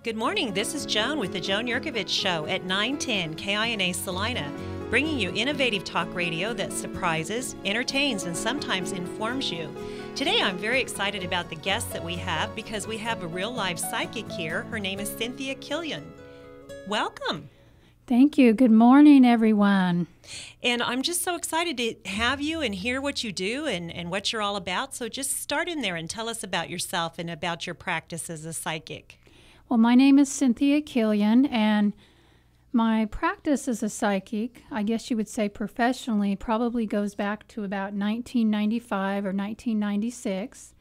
Good morning. This is Joan with the Joan Yurkovich Show at 910 KINA Salina, bringing you innovative talk radio that surprises, entertains, and sometimes informs you. Today, I'm very excited about the guests that we have because we have a real-life psychic here. Her name is Cynthia Killian. Welcome. Thank you. Good morning, everyone. And I'm just so excited to have you and hear what you do and what you're all about. So just start in there and tell us about yourself and about your practice as a psychic. Well, my name is Cynthia Killian, and my practice as a psychic, I guess you would say professionally, probably goes back to about 1995 or 1996.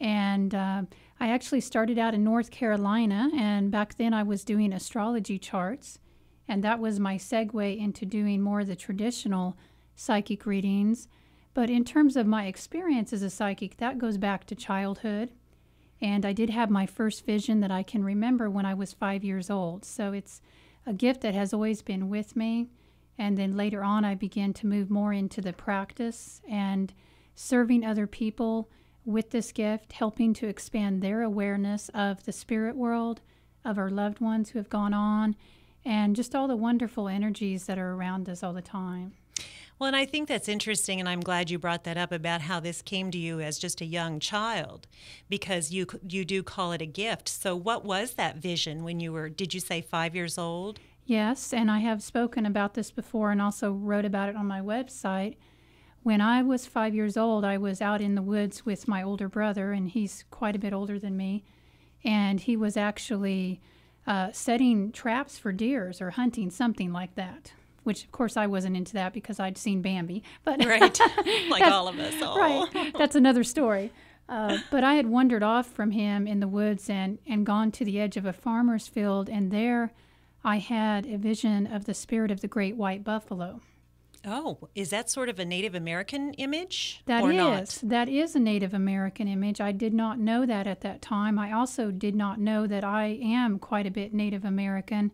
And I actually started out in North Carolina, and back then I was doing astrology charts, and that was my segue into doing more of the traditional psychic readings. But in terms of my experience as a psychic, that goes back to childhood. And I did have my first vision that I can remember when I was 5 years old. So it's a gift that has always been with me. And then later on, I began to move more into the practice and serving other people with this gift, helping to expand their awareness of the spirit world, of our loved ones who have gone on, and just all the wonderful energies that are around us all the time. Well, and I think that's interesting, and I'm glad you brought that up about how this came to you as just a young child, because you do call it a gift. So what was that vision when you were, did you say 5 years old? Yes, and I have spoken about this before and also wrote about it on my website. When I was 5 years old, I was out in the woods with my older brother, and he's quite a bit older than me, and he was actually setting traps for deers or hunting, something like that. Which, of course, I wasn't into that because I'd seen Bambi. But right, like all of us. Oh. Right, that's another story. But I had wandered off from him in the woods and gone to the edge of a farmer's field, and there I had a vision of the spirit of the great white buffalo. Oh, is that sort of a Native American image? That or is. Not? That is a Native American image. I did not know that at that time. I also did not know that I am quite a bit Native American.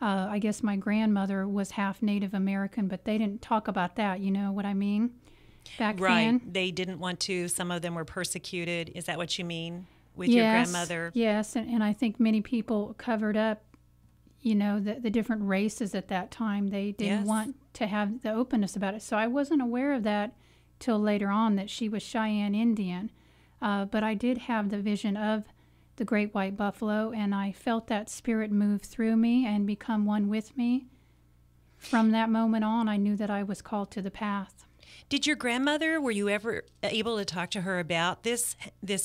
I guess my grandmother was half Native American, but they didn't talk about that, you know what I mean? Back then. Right. They didn't want to. Some of them were persecuted. Is that what you mean with your grandmother? Yes, and I think many people covered up, you know, the different races at that time. They didn't want to have the openness about it. So I wasn't aware of that till later on, that she was Cheyenne Indian. But I did have the vision of the great white buffalo, and I felt that spirit move through me and become one with me. From that moment on, I knew that I was called to the path. Did your grandmother, were you ever able to talk to her about this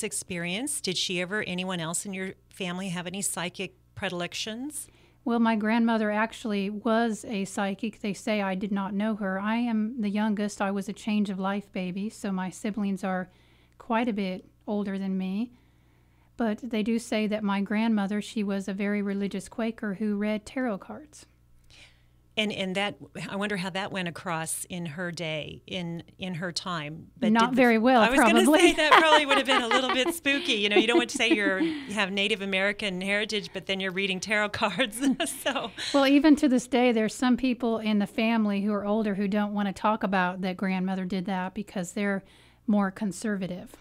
experience? Did she ever, anyone else in your family, have any psychic predilections? Well, my grandmother actually was a psychic. They say I did not know her. I am the youngest. I was a change of life baby, so my siblings are quite a bit older than me. But they do say that my grandmother, she was a very religious Quaker who read tarot cards. And that, I wonder how that went across in her day, in her time. But not very well, probably. I was going to say that probably would have been a little bit spooky. You know, you don't want to say you have Native American heritage, but then you're reading tarot cards. So. Well, even to this day, there's some people in the family who are older who don't want to talk about that grandmother did that because they're more conservative.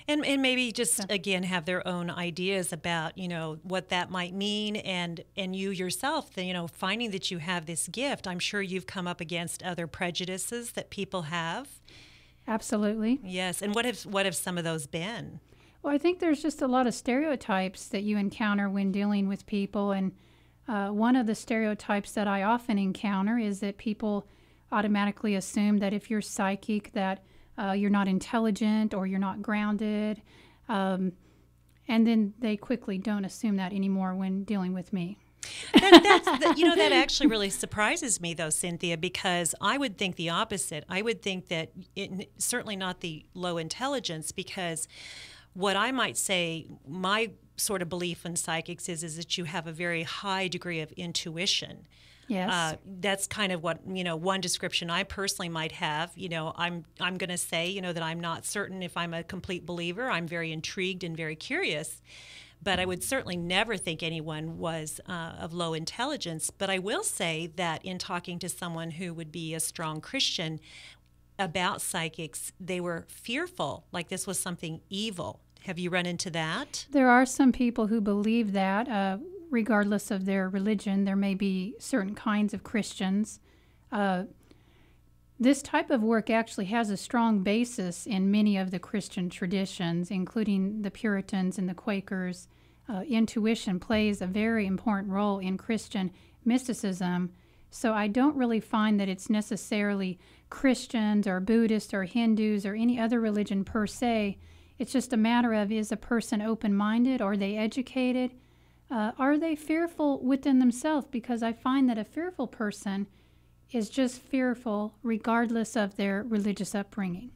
And maybe just, again, have their own ideas about, you know, what that might mean. And you yourself, you know, finding that you have this gift, I'm sure you've come up against other prejudices that people have. Absolutely. Yes. And what have some of those been? Well, I think there's just a lot of stereotypes that you encounter when dealing with people. And one of the stereotypes that I often encounter is that people automatically assume that if you're psychic, that you're not intelligent or you're not grounded. And then they quickly don't assume that anymore when dealing with me. That actually really surprises me, though, Cynthia, because I would think the opposite. I would think that certainly not the low intelligence, because what I might say, my sort of belief in psychics is that you have a very high degree of intuition. Yes. That's kind of what, you know, one description I personally might have. You know, I'm going to say, you know, that I'm not certain if I'm a complete believer. I'm very intrigued and very curious. But I would certainly never think anyone was of low intelligence. But I will say that in talking to someone who would be a strong Christian about psychics, they were fearful, like this was something evil. Have you run into that? There are some people who believe that. regardless of their religion. There may be certain kinds of Christians. This type of work actually has a strong basis in many of the Christian traditions, including the Puritans and the Quakers. Intuition plays a very important role in Christian mysticism. So I don't really find that it's necessarily Christians or Buddhists or Hindus or any other religion per se. It's just a matter of, is a person open-minded? Are they educated? Are they fearful within themselves? Because I find that a fearful person is just fearful regardless of their religious upbringing.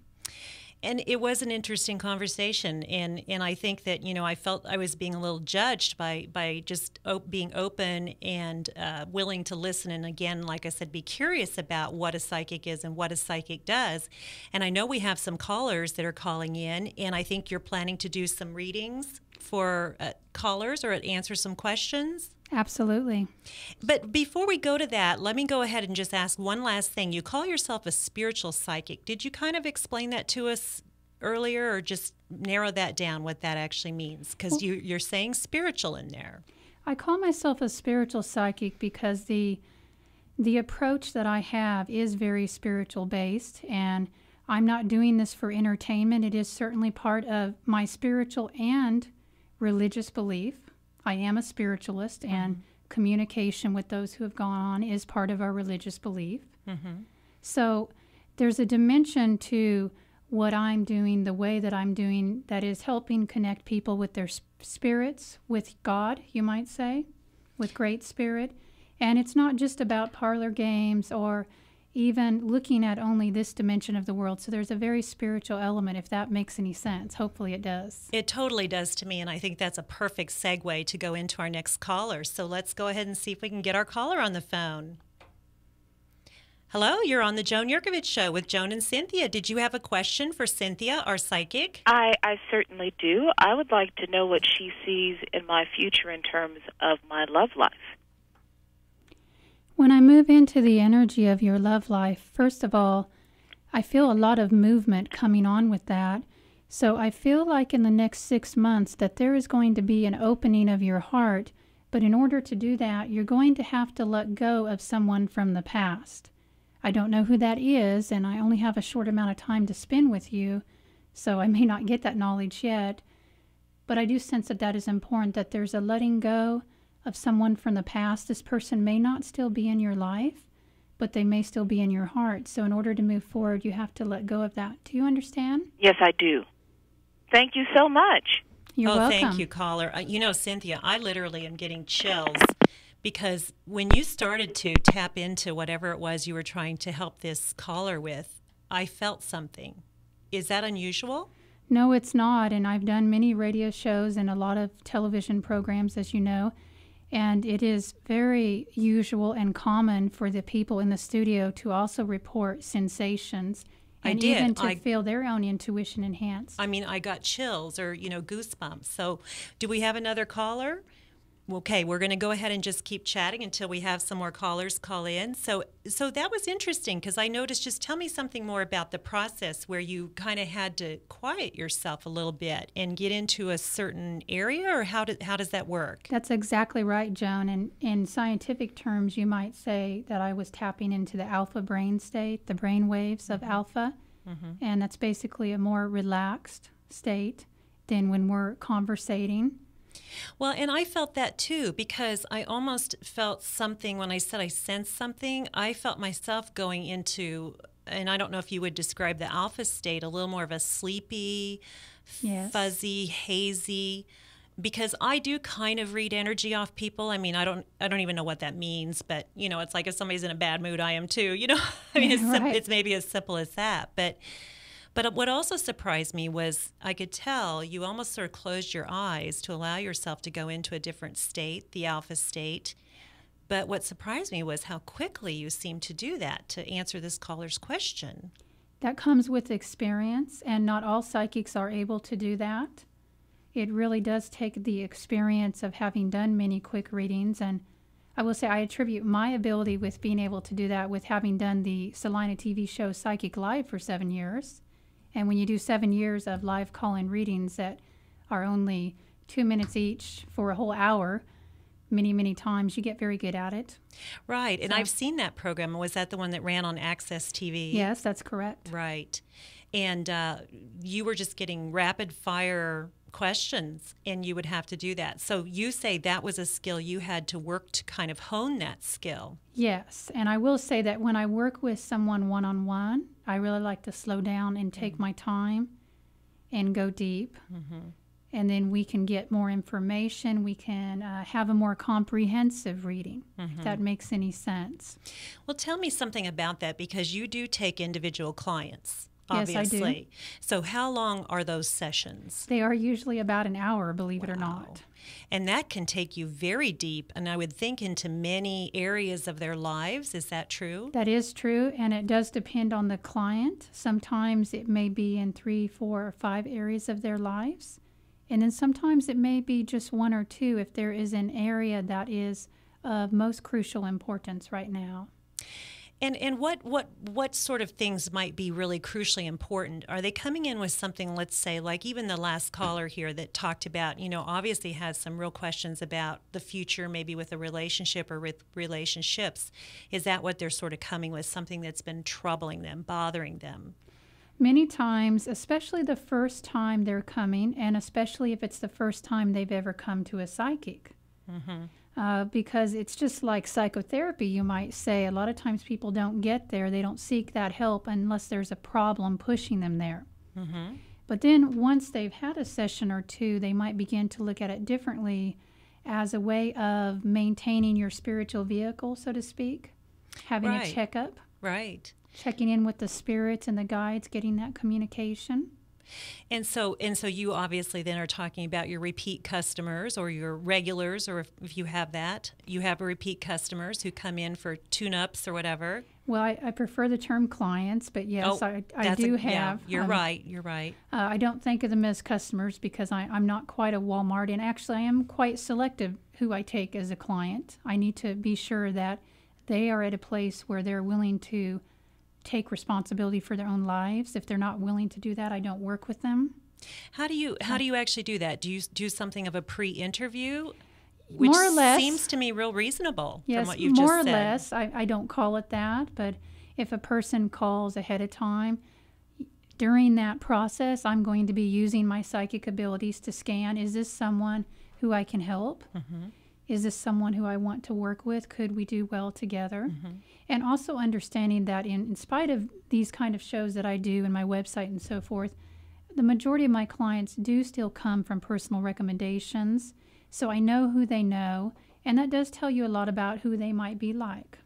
And it was an interesting conversation, and I think that, I felt I was being a little judged by just being open and willing to listen, and again, like I said, be curious about what a psychic is and what a psychic does. And I know we have some callers that are calling in, and I think you're planning to do some readings for callers or answer some questions. Absolutely. But before we go to that, let me go ahead and just ask one last thing. You call yourself a spiritual psychic. Did you kind of explain that to us earlier, or just narrow that down, what that actually means? Because you're saying spiritual in there. I call myself a spiritual psychic because the approach that I have is very spiritual based, and I'm not doing this for entertainment. It is certainly part of my spiritual and religious belief. I am a spiritualist, and communication with those who have gone on is part of our religious belief. So there's a dimension to what I'm doing, the way that I'm doing, that is helping connect people with their spirits, with God, you might say, with Great Spirit. And it's not just about parlor games or even looking at only this dimension of the world. So there's a very spiritual element, if that makes any sense. Hopefully it does. It totally does to me, and I think that's a perfect segue to go into our next caller. So let's go ahead and see if we can get our caller on the phone. Hello, you're on the Joan Yurkovich Show with Joan and Cynthia. Did you have a question for Cynthia, our psychic? I certainly do. I would like to know what she sees in my future in terms of my love life. When I move into the energy of your love life, first of all, I feel a lot of movement coming on with that. So I feel like in the next 6 months that there is going to be an opening of your heart. But in order to do that, you're going to have to let go of someone from the past. I don't know who that is, and I only have a short amount of time to spend with you, so I may not get that knowledge yet. But I do sense that that is important, that there's a letting go of someone from the past. This person may not still be in your life, but they may still be in your heart. So in order to move forward, you have to let go of that. Do you understand? Yes, I do. Thank you so much. You're welcome. Thank you, caller. Cynthia, I literally am getting chills because when you started to tap into whatever it was you were trying to help this caller with, I felt something. Is that unusual? No, it's not. And I've done many radio shows and a lot of television programs, as you know. And it is very usual and common for the people in the studio to also report sensations and even to feel their own intuition enhanced. I mean, I got chills or, goosebumps. So do we have another caller? Okay, we're going to go ahead and just keep chatting until we have some more callers call in. So that was interesting because I noticed, just tell me something more about the process where you kind of had to quiet yourself a little bit and get into a certain area, or how does that work? That's exactly right, Joan. And in scientific terms, you might say that I was tapping into the alpha brain state, the brain waves of alpha. And that's basically a more relaxed state than when we're conversating. Well, and I felt that too, because I almost felt something when I said I sensed something. I felt myself going into, and I don't know if you would describe the alpha state, a little more of a sleepy, fuzzy, hazy, because I do kind of read energy off people. I mean, I don't even know what that means, but it's like if somebody's in a bad mood, I am too. I mean, it's maybe as simple as that, But what also surprised me was I could tell you almost sort of closed your eyes to allow yourself to go into a different state, the alpha state. But what surprised me was how quickly you seemed to do that to answer this caller's question. That comes with experience, and not all psychics are able to do that. It really does take the experience of having done many quick readings. And I will say I attribute my ability with being able to do that with having done the Salina TV show Psychic Live for 7 years. And when you do 7 years of live call-in readings that are only 2 minutes each for a whole hour, many, many times, you get very good at it. Right. And So- I've seen that program. Was that the one that ran on Access TV? Yes, that's correct. Right. And you were just getting rapid fire questions, and you would have to do that. So you say that was a skill you had to work to kind of hone that skill. Yes, and I will say that when I work with someone one-on-one, I really like to slow down and take my time and go deep. And then we can get more information. We can have a more comprehensive reading, if that makes any sense. Well, tell me something about that, because you do take individual clients, Yes, I do. obviously. So how long are those sessions? They are usually about an hour, believe it or not. And that can take you very deep, and I would think into many areas of their lives. Is that true? That is true, and it does depend on the client. Sometimes it may be in 3, 4, or 5 areas of their lives. And then sometimes it may be just 1 or 2 if there is an area that is of most crucial importance right now. And what sort of things might be really crucially important? Are they coming in with something, let's say, like even the last caller here that talked about, obviously has some real questions about the future, maybe with a relationship or with relationships. Is that what they're sort of coming with, something that's been troubling them, bothering them? Many times, especially the first time they're coming, and especially if it's the first time they've ever come to a psychic. Because it's just like psychotherapy, you might say. A lot of times people don't get there. They don't seek that help unless there's a problem pushing them there. But then once they've had a session or 2, they might begin to look at it differently as a way of maintaining your spiritual vehicle, so to speak, having Right. a checkup. Right. Checking in with the spirits and the guides, getting that communication. And so you obviously then are talking about your repeat customers or your regulars, or if you have that, you have repeat customers who come in for tune-ups or whatever. Well, I prefer the term clients, but yes, I do have. You're right. You're right. I don't think of them as customers because I'm not quite a Walmart, and actually I am quite selective who I take as a client. I need to be sure that they are at a place where they're willing to take responsibility for their own lives. If they're not willing to do that, I don't work with them. How do you actually do that? Do you do something of a pre-interview? Which More or less. seems to me real reasonable Yes, from what you've more just or said. less. I don't call it that, but if a person calls ahead of time, during that process, I'm going to be using my psychic abilities to scan, is this someone who I can help? Is this someone who I want to work with? Could we do well together? And also understanding that in spite of these kind of shows that I do and my website and so forth, the majority of my clients do still come from personal recommendations. So I know who they know, and that does tell you a lot about who they might be like.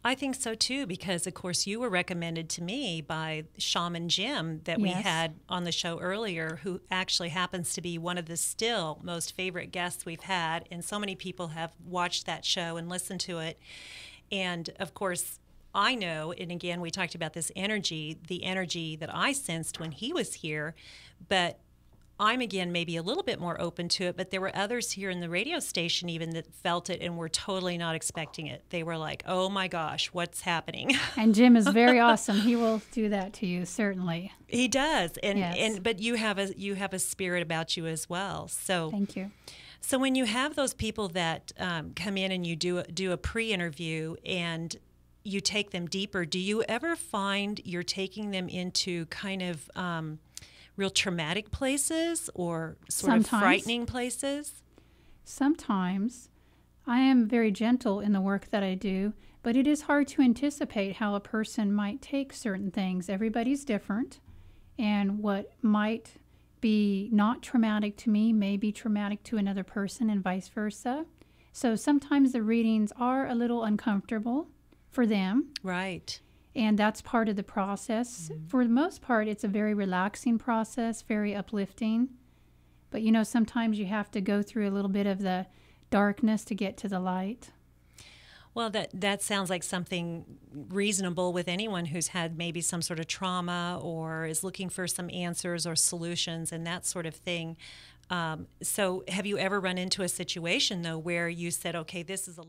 I think so too, because of course you were recommended to me by Shaman Jim that we Yes. had on the show earlier, who actually happens to be one of the still most favorite guests we've had, and so many people have watched that show and listened to it. And of course, I know, and again, we talked about this energy, the energy that I sensed when he was here, but I'm again maybe a little bit more open to it, but there were others here in the radio station even that felt it and were totally not expecting it. They were like, "Oh my gosh, what's happening?" And Jim is very awesome. He will do that to you, certainly. He does, Yes. but you have a spirit about you as well. So Thank you. So when you have those people that come in and you do a pre-interview and you take them deeper, do you ever find you're taking them into kind of real traumatic places or sort of Sometimes. frightening places? Sometimes I am very gentle in the work that I do, but it is hard to anticipate how a person might take certain things. Everybody's different, and what might be not traumatic to me may be traumatic to another person and vice versa. So sometimes the readings are a little uncomfortable for them, Right. and that's part of the process. For the most part, it's a very relaxing process, very uplifting. But sometimes you have to go through a little bit of the darkness to get to the light. Well, that sounds like something reasonable with anyone who's had maybe some sort of trauma or is looking for some answers or solutions and that sort of thing. So have you ever run into a situation, though, where you said, okay, this is a